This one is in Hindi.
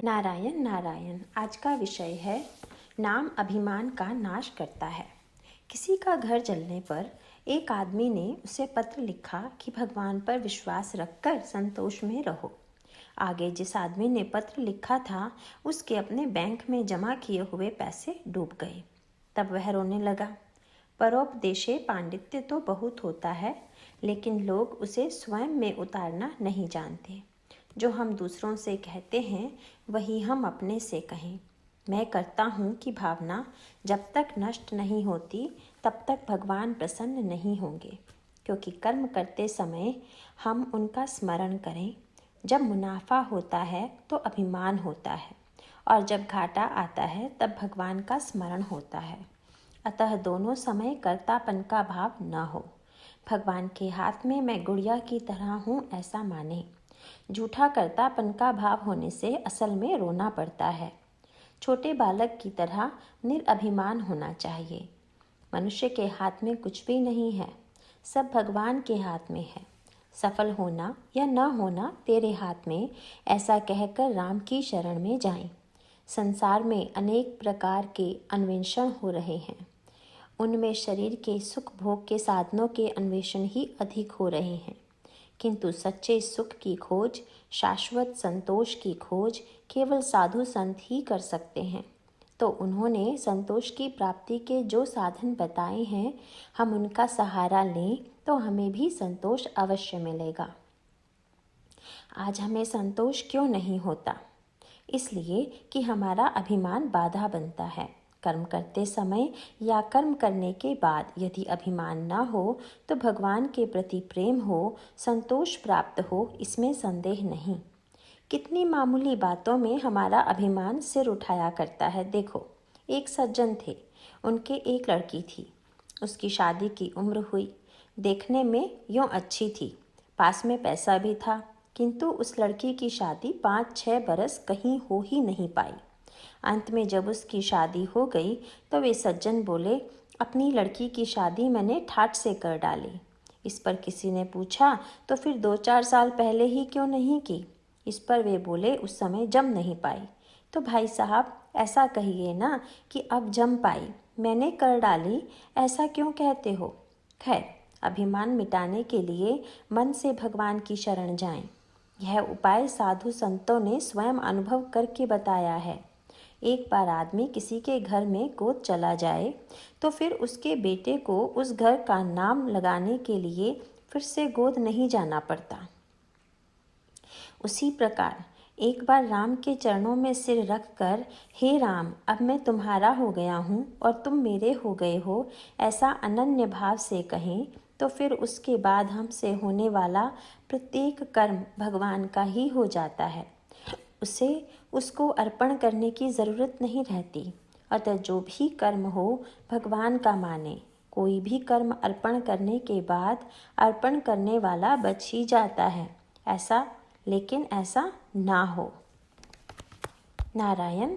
नारायण नारायण। आज का विषय है नाम अभिमान का नाश करता है। किसी का घर जलने पर एक आदमी ने उसे पत्र लिखा कि भगवान पर विश्वास रखकर संतोष में रहो। आगे जिस आदमी ने पत्र लिखा था उसके अपने बैंक में जमा किए हुए पैसे डूब गए। तब वह रोने लगा। परोपदेशे पांडित्य तो बहुत होता है, लेकिन लोग उसे स्वयं में उतारना नहीं जानते। जो हम दूसरों से कहते हैं वही हम अपने से कहें। मैं करता हूँ कि भावना जब तक नष्ट नहीं होती तब तक भगवान प्रसन्न नहीं होंगे, क्योंकि कर्म करते समय हम उनका स्मरण करें। जब मुनाफा होता है तो अभिमान होता है, और जब घाटा आता है तब भगवान का स्मरण होता है। अतः दोनों समय कर्तापन का भाव न हो। भगवान के हाथ में मैं गुड़िया की तरह हूँ ऐसा माने। झूठा कर्तापन का भाव होने से असल में रोना पड़ता है। छोटे बालक की तरह निरअभिमान होना चाहिए। मनुष्य के हाथ में कुछ भी नहीं है, सब भगवान के हाथ में है। सफल होना या न होना तेरे हाथ में, ऐसा कहकर राम की शरण में जाएं। संसार में अनेक प्रकार के अन्वेषण हो रहे हैं। उनमें शरीर के सुख भोग के साधनों के अन्वेषण ही अधिक हो रहे हैं, किंतु सच्चे सुख की खोज, शाश्वत संतोष की खोज केवल साधु संत ही कर सकते हैं। तो उन्होंने संतोष की प्राप्ति के जो साधन बताए हैं, हम उनका सहारा लें तो हमें भी संतोष अवश्य मिलेगा। आज हमें संतोष क्यों नहीं होता? इसलिए कि हमारा अभिमान बाधा बनता है। कर्म करते समय या कर्म करने के बाद यदि अभिमान न हो तो भगवान के प्रति प्रेम हो, संतोष प्राप्त हो, इसमें संदेह नहीं। कितनी मामूली बातों में हमारा अभिमान सिर उठाया करता है। देखो, एक सज्जन थे, उनके एक लड़की थी। उसकी शादी की उम्र हुई। देखने में यूँ अच्छी थी, पास में पैसा भी था, किंतु उस लड़की की शादी 5-6 बरस कहीं हो ही नहीं पाई। अंत में जब उसकी शादी हो गई तो वे सज्जन बोले, अपनी लड़की की शादी मैंने ठाट से कर डाली। इस पर किसी ने पूछा, तो फिर 2-4 साल पहले ही क्यों नहीं की? इस पर वे बोले, उस समय जम नहीं पाई। तो भाई साहब, ऐसा कहिए ना कि अब जम पाई, मैंने कर डाली, ऐसा क्यों कहते हो? खैर, अभिमान मिटाने के लिए मन से भगवान की शरण जाएं। यह उपाय साधु संतों ने स्वयं अनुभव करके बताया है। एक बार आदमी किसी के घर में गोद चला जाए तो फिर उसके बेटे को उस घर का नाम लगाने के लिए फिर से गोद नहीं जाना पड़ता। उसी प्रकार एक बार राम के चरणों में सिर रखकर, हे राम, अब मैं तुम्हारा हो गया हूँ और तुम मेरे हो गए हो, ऐसा अनन्य भाव से कहें तो फिर उसके बाद हमसे होने वाला प्रत्येक कर्म भगवान का ही हो जाता है। उसको अर्पण करने की ज़रूरत नहीं रहती। अतः जो भी कर्म हो भगवान का माने। कोई भी कर्म अर्पण करने के बाद अर्पण करने वाला बच ही जाता है, लेकिन ऐसा ना हो। नारायण।